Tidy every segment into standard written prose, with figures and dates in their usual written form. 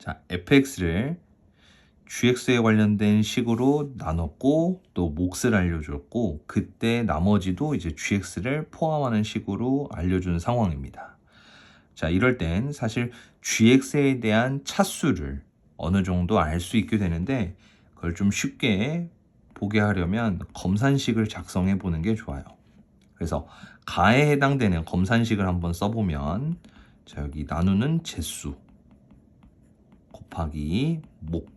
자, fx를 gx에 관련된 식으로 나눴고 또 몫을 알려줬고 그때 나머지도 이제 gx를 포함하는 식으로 알려준 상황입니다. 자, 이럴 땐 사실 gx에 대한 차수를 어느 정도 알 수 있게 되는데 그걸 좀 쉽게 보게 하려면 검산식을 작성해 보는 게 좋아요. 그래서 가에 해당되는 검산식을 한번 써보면 자, 여기 나누는 제수 곱하기 목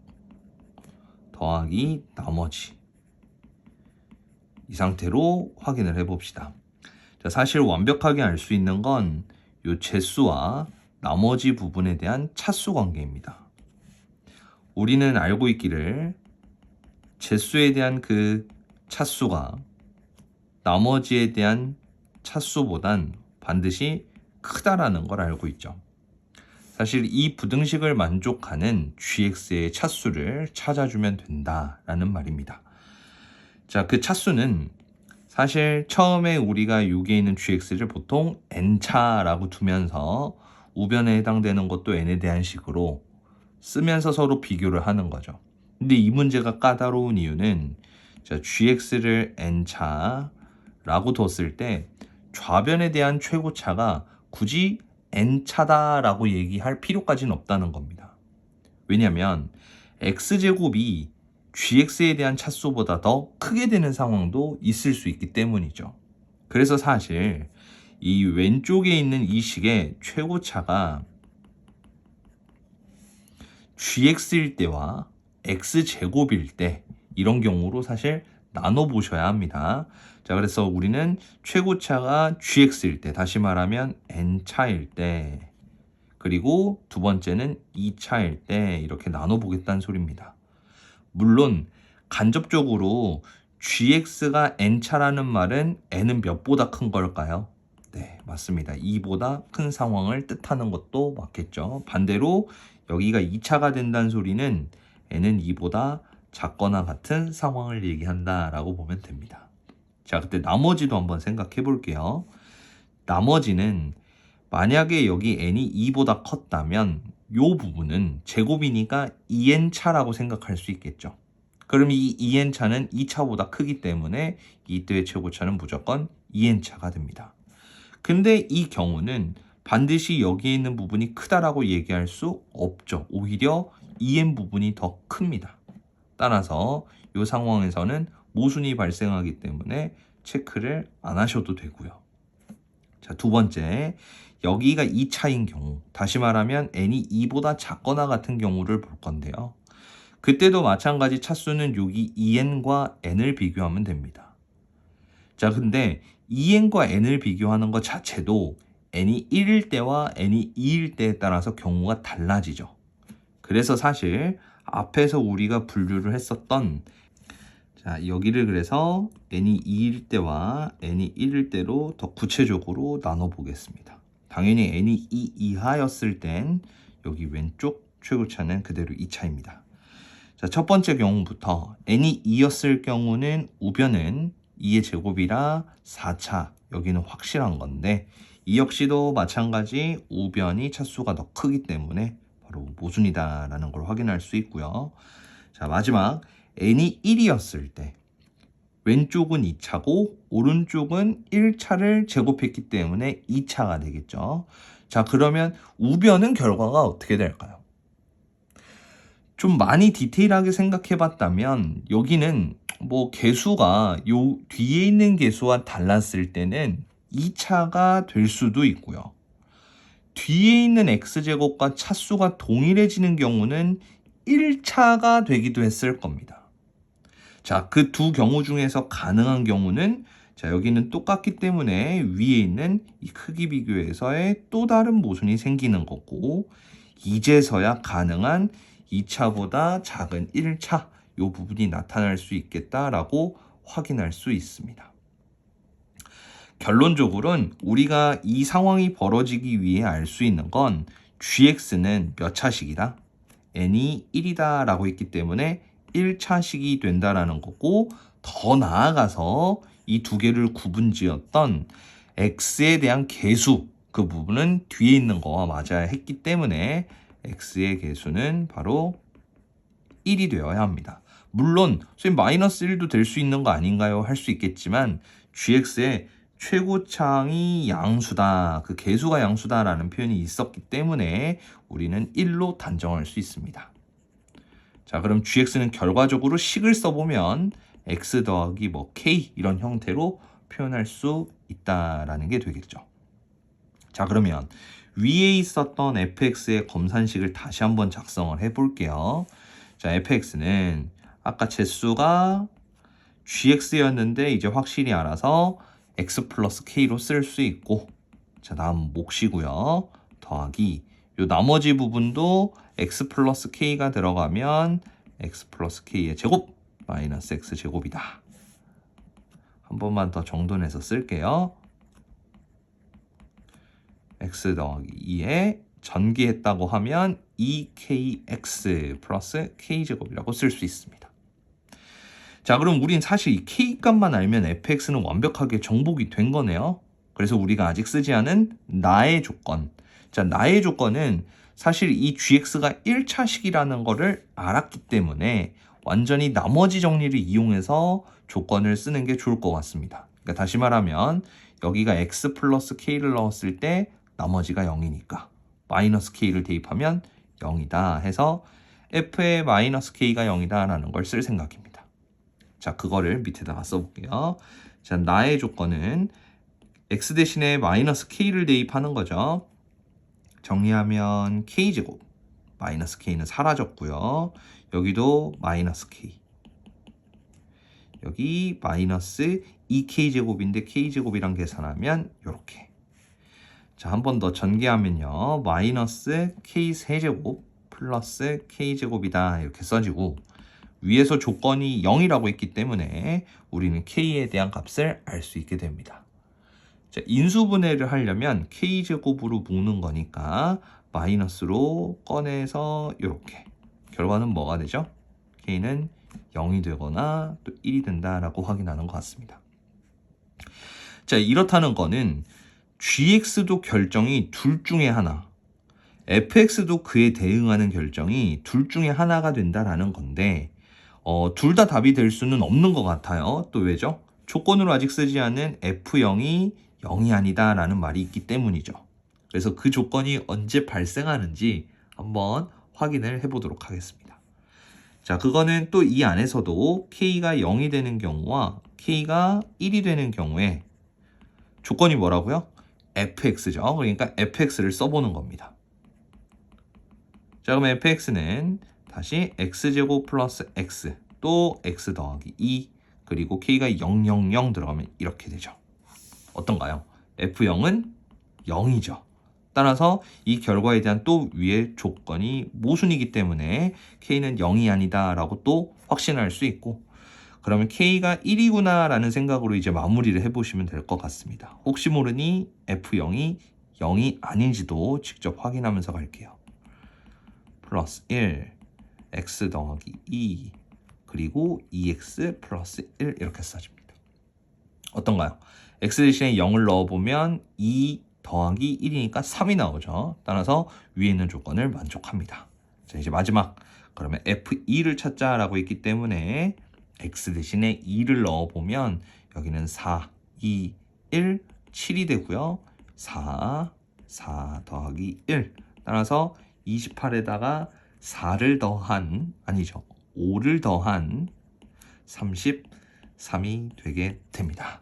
더하기 나머지 이 상태로 확인을 해봅시다. 자, 사실 완벽하게 알 수 있는 건 이 제수와 나머지 부분에 대한 차수 관계입니다. 우리는 알고 있기를 제수에 대한 그 차수가 나머지에 대한 차수보단 반드시 크다라는 걸 알고 있죠. 사실 이 부등식을 만족하는 gx의 차수를 찾아주면 된다라는 말입니다. 자, 그 차수는 사실 처음에 우리가 여기에 있는 gx를 보통 n차라고 두면서 우변에 해당되는 것도 n에 대한 식으로 쓰면서 서로 비교를 하는 거죠. 근데 이 문제가 까다로운 이유는 자, gx를 n차라고 뒀을 때 좌변에 대한 최고차가 굳이 n차다라고 얘기할 필요까지는 없다는 겁니다. 왜냐하면 x제곱이 gx에 대한 차수보다 더 크게 되는 상황도 있을 수 있기 때문이죠. 그래서 사실 이 왼쪽에 있는 이 식의 최고차가 gx일 때와 x제곱일 때 이런 경우로 사실 나눠 보셔야 합니다. 자, 그래서 우리는 최고차가 gx일 때, 다시 말하면 n차일 때, 그리고 두 번째는 2차일 때 이렇게 나눠 보겠다는 소리입니다. 물론 간접적으로 gx가 n차라는 말은 n은 몇보다 큰 걸까요? 네, 맞습니다. 2보다 큰 상황을 뜻하는 것도 맞겠죠. 반대로 여기가 2차가 된다는 소리는 n은 2보다 작거나 같은 상황을 얘기한다라고 보면 됩니다. 자, 그때 나머지도 한번 생각해 볼게요. 나머지는 만약에 여기 n이 2보다 컸다면 이 부분은 제곱이니까 2n차라고 생각할 수 있겠죠. 그럼 이 2n차는 2차보다 크기 때문에 이때의 최고차는 무조건 2n차가 됩니다. 근데 이 경우는 반드시 여기에 있는 부분이 크다라고 얘기할 수 없죠. 오히려 2n 부분이 더 큽니다. 따라서 이 상황에서는 모순이 발생하기 때문에 체크를 안 하셔도 되고요. 자, 두 번째, 여기가 2차인 경우, 다시 말하면 n이 2보다 작거나 같은 경우를 볼 건데요. 그때도 마찬가지 차수는 여기 2n과 n을 비교하면 됩니다. 자, 근데 2n과 n을 비교하는 것 자체도 n이 1일 때와 n이 2일 때에 따라서 경우가 달라지죠. 그래서 사실 앞에서 우리가 분류를 했었던 자, 여기를 그래서 n이 2일 때와 n이 1일 때로 더 구체적으로 나눠 보겠습니다. 당연히 n이 2 이하였을 땐 여기 왼쪽 최고차는 그대로 2차입니다. 자, 첫 번째 경우부터 n이 2였을 경우는 우변은 2의 제곱이라 4차, 여기는 확실한 건데 이 역시도 마찬가지 우변이 차수가 더 크기 때문에 바로 모순이다라는 걸 확인할 수 있고요. 자, 마지막 n이 1이었을 때 왼쪽은 2차고 오른쪽은 1차를 제곱했기 때문에 2차가 되겠죠. 자, 그러면 우변은 결과가 어떻게 될까요? 좀 많이 디테일하게 생각해 봤다면 여기는 뭐 개수가 요 뒤에 있는 개수와 달랐을 때는 2차가 될 수도 있고요. 뒤에 있는 x제곱과 차수가 동일해지는 경우는 1차가 되기도 했을 겁니다. 자, 그 두 경우 중에서 가능한 경우는 자, 여기는 똑같기 때문에 위에 있는 이 크기 비교에서의 또 다른 모순이 생기는 거고 이제서야 가능한 2차보다 작은 1차 이 부분이 나타날 수 있겠다라고 확인할 수 있습니다. 결론적으로는 우리가 이 상황이 벌어지기 위해 알 수 있는 건 gx는 몇 차식이다? n이 1이다 라고 했기 때문에 1차식이 된다라는 거고 더 나아가서 이 두 개를 구분지었던 x에 대한 개수 그 부분은 뒤에 있는 거와 맞아야 했기 때문에 x의 개수는 바로 1이 되어야 합니다. 물론 선생님 마이너스 1도 될 수 있는 거 아닌가요? 할 수 있겠지만 gx의 최고차항이 양수다, 그 개수가 양수다라는 표현이 있었기 때문에 우리는 1로 단정할 수 있습니다. 자, 그럼 gx는 결과적으로 식을 써보면 x 더하기 뭐 k 이런 형태로 표현할 수 있다라는 게 되겠죠. 자, 그러면 위에 있었던 fx의 검산식을 다시 한번 작성을 해볼게요. 자, fx는 아까 제수가 gx였는데 이제 확실히 알아서 x 플러스 k로 쓸 수 있고, 자, 다음 몫이고요. 더하기 요 나머지 부분도 x 플러스 k가 들어가면 x 플러스 k의 제곱 마이너스 x 제곱이다. 한 번만 더 정돈해서 쓸게요. x 더하기 2에 전기했다고 하면 2kx 플러스 k제곱이라고 쓸 수 있습니다. 자, 그럼 우린 사실 이 k값만 알면 fx는 완벽하게 정복이 된 거네요. 그래서 우리가 아직 쓰지 않은 나의 조건. 자, 나의 조건은 사실 이 gx가 1차식이라는 거를 알았기 때문에 완전히 나머지 정리를 이용해서 조건을 쓰는 게 좋을 것 같습니다. 그러니까 다시 말하면 여기가 x 플러스 k를 넣었을 때 나머지가 0이니까 마이너스 k를 대입하면 0이다 해서 f의 마이너스 k가 0이다 라는 걸 쓸 생각입니다. 자, 그거를 밑에다가 써볼게요. 자, 나의 조건은 x 대신에 마이너스 k를 대입하는 거죠. 정리하면 k제곱 마이너스 k는 사라졌고요. 여기도 마이너스 k, 여기 마이너스 2k제곱인데 k제곱이랑 계산하면 이렇게. 자, 한 번 더 전개하면요. 마이너스 k 세제곱 플러스 k제곱이다 이렇게 써지고, 위에서 조건이 0이라고 했기 때문에 우리는 k에 대한 값을 알 수 있게 됩니다. 자, 인수분해를 하려면 k제곱으로 묶는 거니까 마이너스로 꺼내서 이렇게. 결과는 뭐가 되죠? k는 0이 되거나 또 1이 된다라고 확인하는 것 같습니다. 자, 이렇다는 거는 gx도 결정이 둘 중에 하나, fx도 그에 대응하는 결정이 둘 중에 하나가 된다라는 건데, 둘 다 답이 될 수는 없는 것 같아요. 또 왜죠? 조건으로 아직 쓰지 않은 f0이 0이 아니다 라는 말이 있기 때문이죠. 그래서 그 조건이 언제 발생하는지 한번 확인을 해보도록 하겠습니다. 자, 그거는 또 이 안에서도 k가 0이 되는 경우와 k가 1이 되는 경우에 조건이 뭐라고요? fx죠. 그러니까 fx를 써보는 겁니다. 자, 그럼 fx는 다시 x제곱 플러스 x 또 x 더하기 2 그리고 k가 000 들어가면 이렇게 되죠. 어떤가요? f0은 0이죠. 따라서 이 결과에 대한 또 위의 조건이 모순이기 때문에 k는 0이 아니다 라고 또 확신할 수 있고, 그러면 k가 1이구나 라는 생각으로 이제 마무리를 해보시면 될 것 같습니다. 혹시 모르니 f0이 0이 아닌지도 직접 확인하면서 갈게요. 플러스 1 x 더하기 2 그리고 2x 플러스 1 이렇게 써집니다. 어떤가요? x 대신에 0을 넣어보면 2 더하기 1이니까 3이 나오죠. 따라서 위에 있는 조건을 만족합니다. 자, 이제 마지막. 그러면 f2를 찾자라고 했기 때문에 x 대신에 2를 넣어보면 여기는 4, 2, 1, 7이 되고요. 4 더하기 1. 따라서 28에다가 4를 더한, 아니죠, 5를 더한 33이 되게 됩니다.